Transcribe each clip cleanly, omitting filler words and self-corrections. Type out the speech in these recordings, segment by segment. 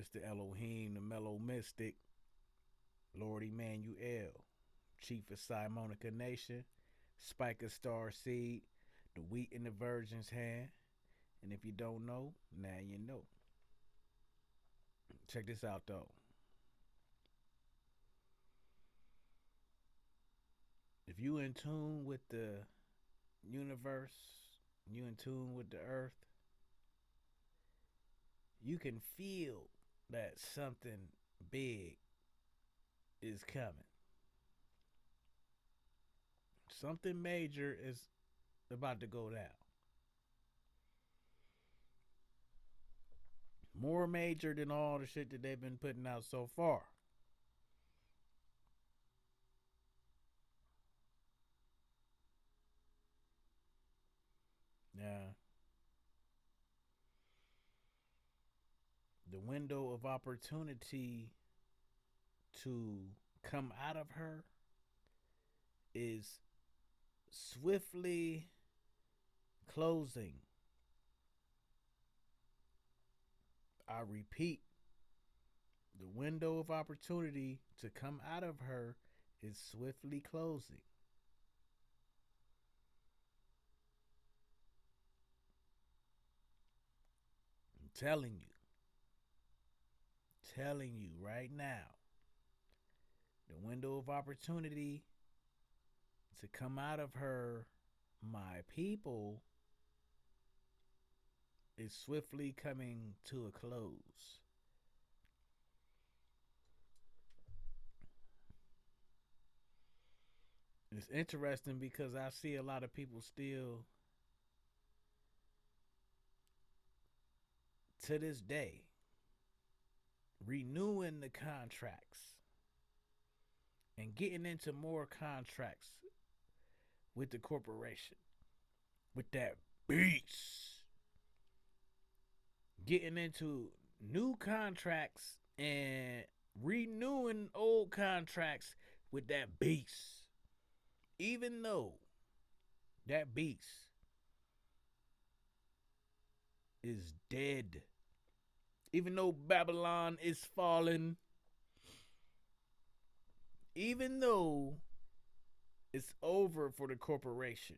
It's the Elohim, the mellow mystic, Lord Emmanuel, Chief of simonicanation, Spike of star seed, the wheat in the virgin's hand. And if you don't know, now you know. Check this out though. If you in tune with the universe, you in tune with the earth, you can feel that something big is coming. Something major is about to go down. More major than all the shit that they've been putting out so far. Now, the window of opportunity to come out of her is swiftly closing. I repeat, the window of opportunity to come out of her is swiftly closing. I'm telling you right now, the window of opportunity to come out of her, my people, is swiftly coming to a close. It's interesting because I see a lot of people still, to this day, renewing the contracts and getting into more contracts with the corporation, with that beast. Getting into new contracts and renewing old contracts with that beast. Even though that beast is dead, even though Babylon is fallen, even though it's over for the corporation,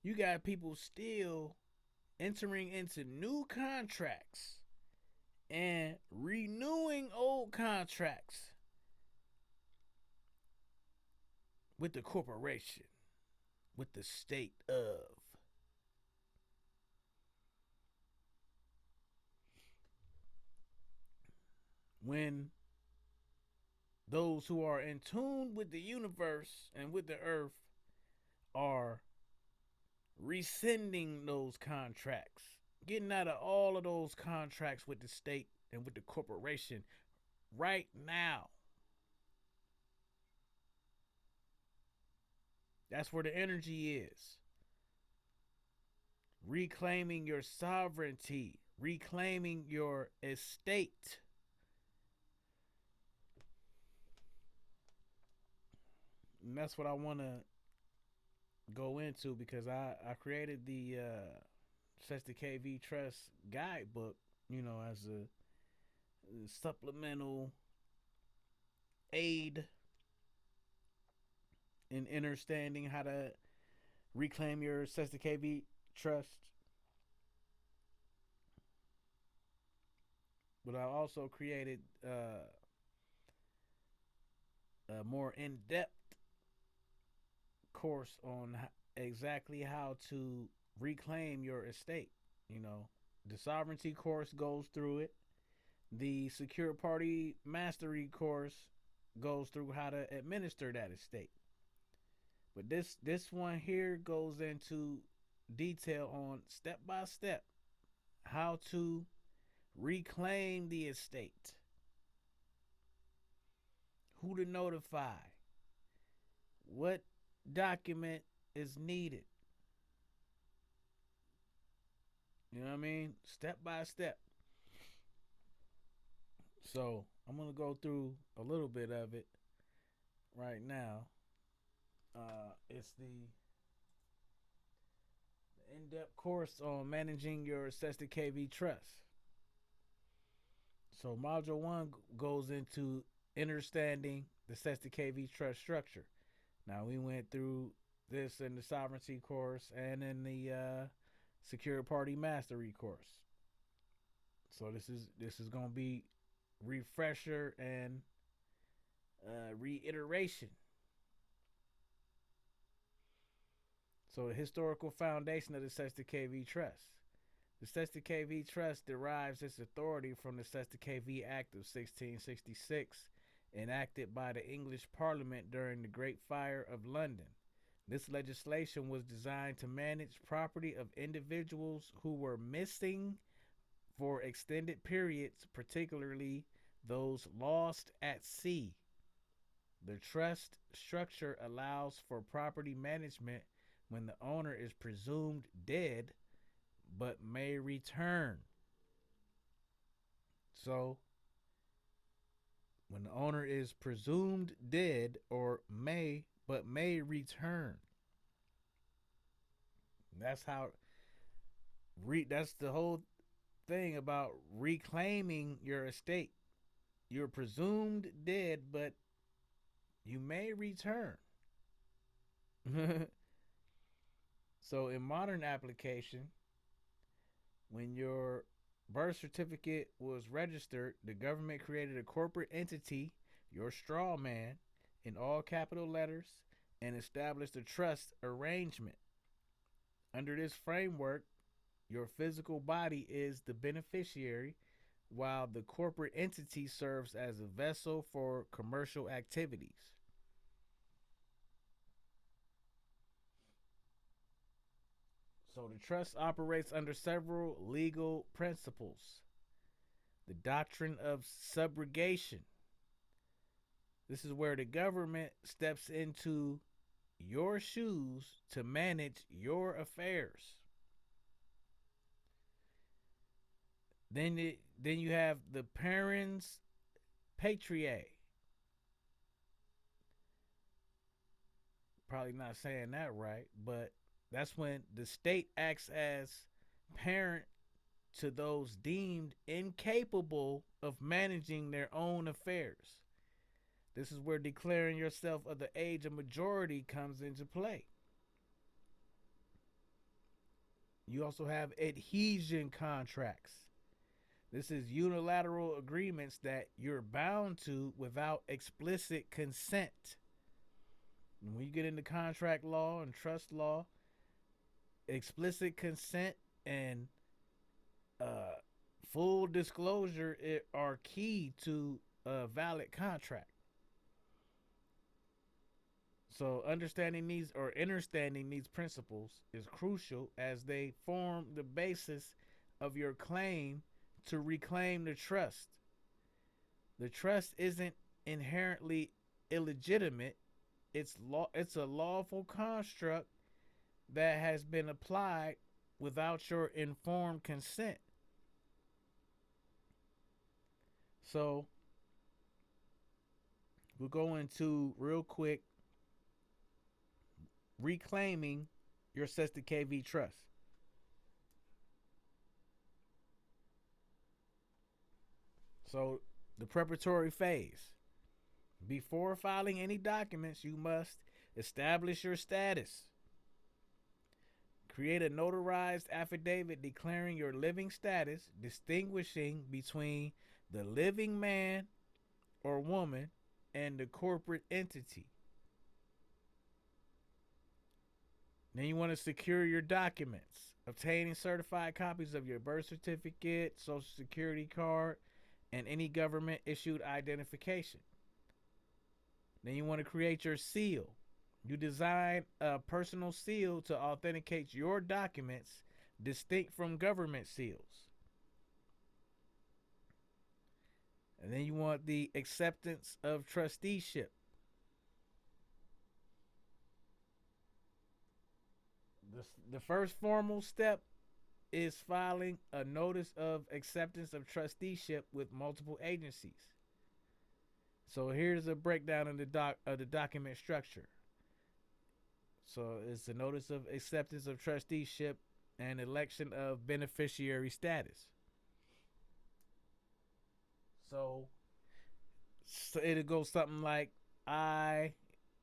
you got people still entering into new contracts and renewing old contracts with the corporation, with the state of. When those who are in tune with the universe and with the earth are rescinding those contracts, getting out of all of those contracts with the state and with the corporation right now. That's where the energy is. Reclaiming your sovereignty, reclaiming your estate. And that's what I want to go into because I created the Sets the KV Trust guidebook, as a supplemental aid in understanding how to reclaim your Sets the KV Trust. But I also created a more in depth course on exactly how to reclaim your estate. The sovereignty course goes through it. The secure party mastery course goes through how to administer that estate. But this one here goes into detail on step by step how to reclaim the estate, who to notify, what document is needed. You know what I mean? Step by step. So I'm gonna go through a little bit of it right now. It's the in-depth course on managing your Cesta KV trust. So module one goes into understanding the Cesta KV trust structure. Now we went through this in the sovereignty course and in the secure party mastery course. So this is gonna be refresher and reiteration. So the historical foundation of the Cesta KV Trust. The Cesta KV Trust derives its authority from the Cesta KV Act of 1666, enacted by the English Parliament during the Great Fire of London. This legislation was designed to manage property of individuals who were missing for extended periods, particularly those lost at sea. The trust structure allows for property management when the owner is presumed dead but may return. So, when the owner is presumed dead or may return. That's how that's the whole thing about reclaiming your estate. You're presumed dead, but you may return. So in modern application, when your birth certificate was registered, the government created a corporate entity, your straw man, in all capital letters, and established a trust arrangement. Under this framework, your physical body is the beneficiary, while the corporate entity serves as a vessel for commercial activities. So the trust operates under several legal principles. The doctrine of subrogation. This is where the government steps into your shoes to manage your affairs. Then you have the parens patriae. Probably not saying that right, but that's when the state acts as parent to those deemed incapable of managing their own affairs. This is where declaring yourself of the age of majority comes into play. You also have adhesion contracts. This is unilateral agreements that you're bound to without explicit consent. And when you get into contract law and trust law, explicit consent and uh, full disclosure are key to a valid contract. So understanding these or understanding these principles is crucial as they form the basis of your claim to reclaim the trust. The trust isn't inherently illegitimate. It's a lawful construct that has been applied without your informed consent. So we'll go into real quick reclaiming your Cesta KV trust. So the preparatory phase. Before filing any documents, you must establish your status. Create a notarized affidavit declaring your living status, distinguishing between the living man or woman and the corporate entity. Then you want to secure your documents, obtaining certified copies of your birth certificate, social security card, and any government issued identification. Then you want to create your seal. You design a personal seal to authenticate your documents distinct from government seals. And then you want the acceptance of trusteeship. The first formal step is filing a notice of acceptance of trusteeship with multiple agencies. So here's a breakdown of the document structure. So it's a notice of acceptance of trusteeship and election of beneficiary status. So, so it'll go something like, I,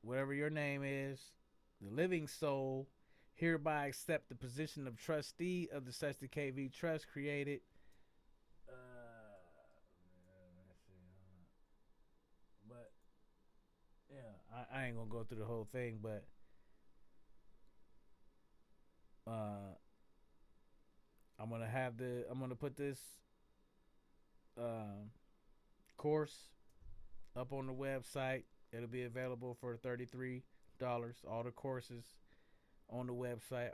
whatever your name is, the living soul, hereby accept the position of trustee of the such the KV Trust created. But yeah, I ain't gonna go through the whole thing, but uh, I'm gonna put this um, course up on the website. It'll be available for $33. All the courses on the website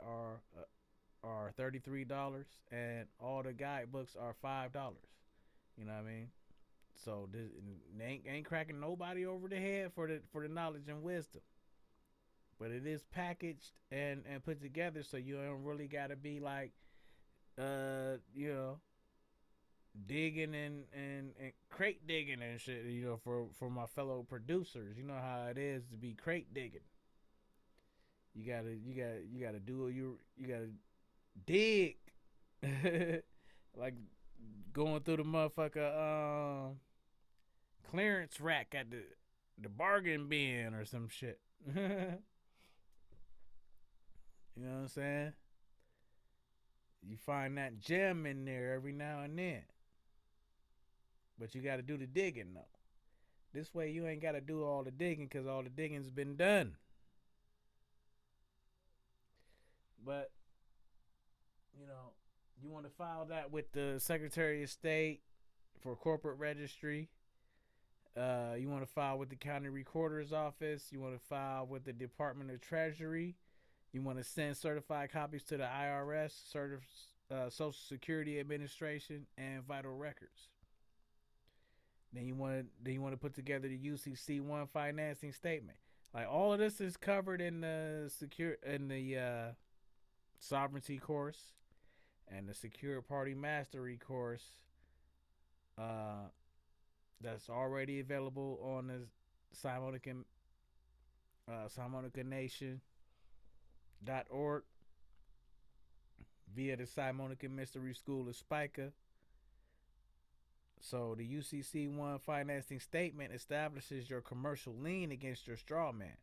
are $33, and all the guidebooks are $5. You know what I mean? So this ain't cracking nobody over the head for the knowledge and wisdom, but it is packaged and put together so you don't really gotta be like you know digging and crate digging and shit. You know, for my fellow producers, you know how it is to be crate digging. You gotta do you gotta dig like going through the motherfucker clearance rack at the bargain bin or some shit. You know what I'm saying? You find that gem in there every now and then, but you got to do the digging though. This way you ain't got to do all the digging because all the digging's been done. But you know, you want to file that with the Secretary of State for corporate registry. You want to file with the county recorder's office. You want to file with the Department of Treasury. You want to send certified copies to the IRS, Social Security Administration, and Vital Records. Then you want to put together the UCC1 financing statement. Like all of this is covered in the sovereignty course and the secure party mastery course. Uh, that's already available on the Simonican simonicanation.org via the Simonican Mystery School of Spica. So the UCC1 financing statement establishes your commercial lien against your straw man.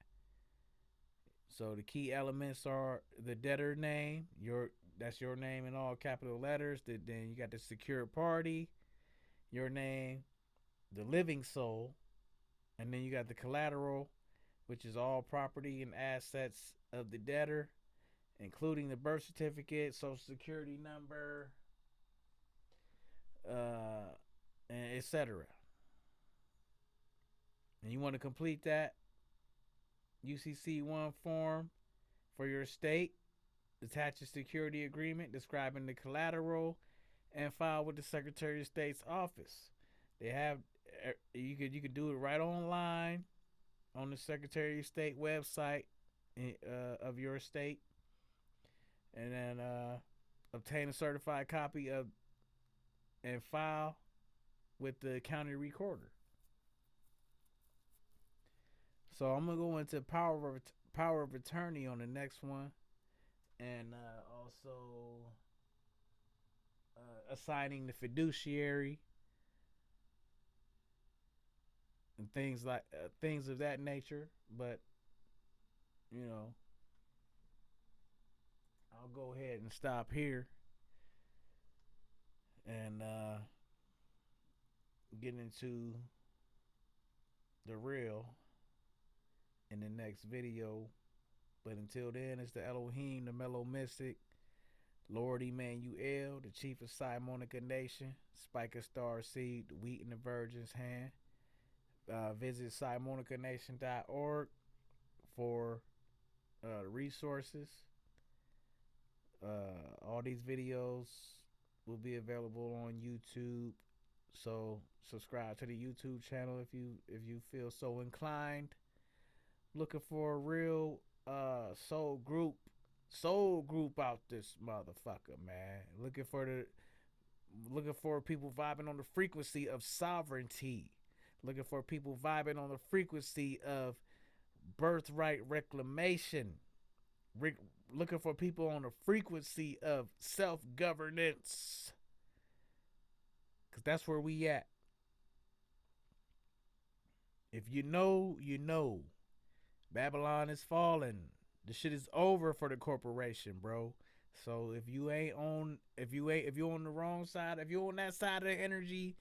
So the key elements are the debtor name, that's your name in all capital letters. Then you got the secured party, your name, the living soul, and then you got the collateral, which is all property and assets of the debtor, including the birth certificate, social security number, and etc. And you want to complete that UCC1 form for your state, attach a security agreement describing the collateral, and file with the Secretary of State's office. They have you could do it right online on the Secretary of State website of your state, and then obtain a certified copy of and file with the county recorder. So I'm gonna go into power of attorney on the next one, and also assigning the fiduciary and things of that nature. But you know, I'll go ahead and stop here and get into the real in the next video. But until then, it's the Elohim, the Mellow Mystic, Lord Emmanuel, the Chief of Simonica Nation, Spiker Star Seed, the Wheat in the Virgin's Hand. Visit simonicanation.org for resources. All these videos will be available on YouTube. So subscribe to the YouTube channel if you feel so inclined. Looking for a real soul group out this motherfucker, man. Looking for people vibing on the frequency of sovereignty. Looking for people vibing on the frequency of birthright reclamation. looking for people on the frequency of self-governance, because that's where we at. If you know, you know. Babylon is falling. The shit is over for the corporation, bro. So if you're on the wrong side, if you're on that side of the energy,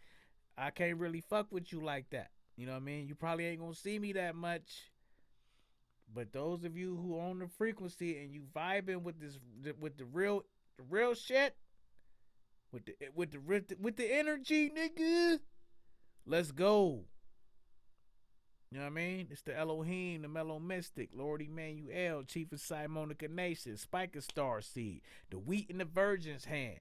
I can't really fuck with you like that. You know what I mean? You probably ain't gonna see me that much. But those of you who own the frequency and you vibing with this, with the real shit, with the energy, nigga, let's go. You know what I mean? It's the Elohim, the Mellow Mystic, Lord Emmanuel, Chief of simonicanation, Spiker Star Seed, the wheat in the Virgin's hand.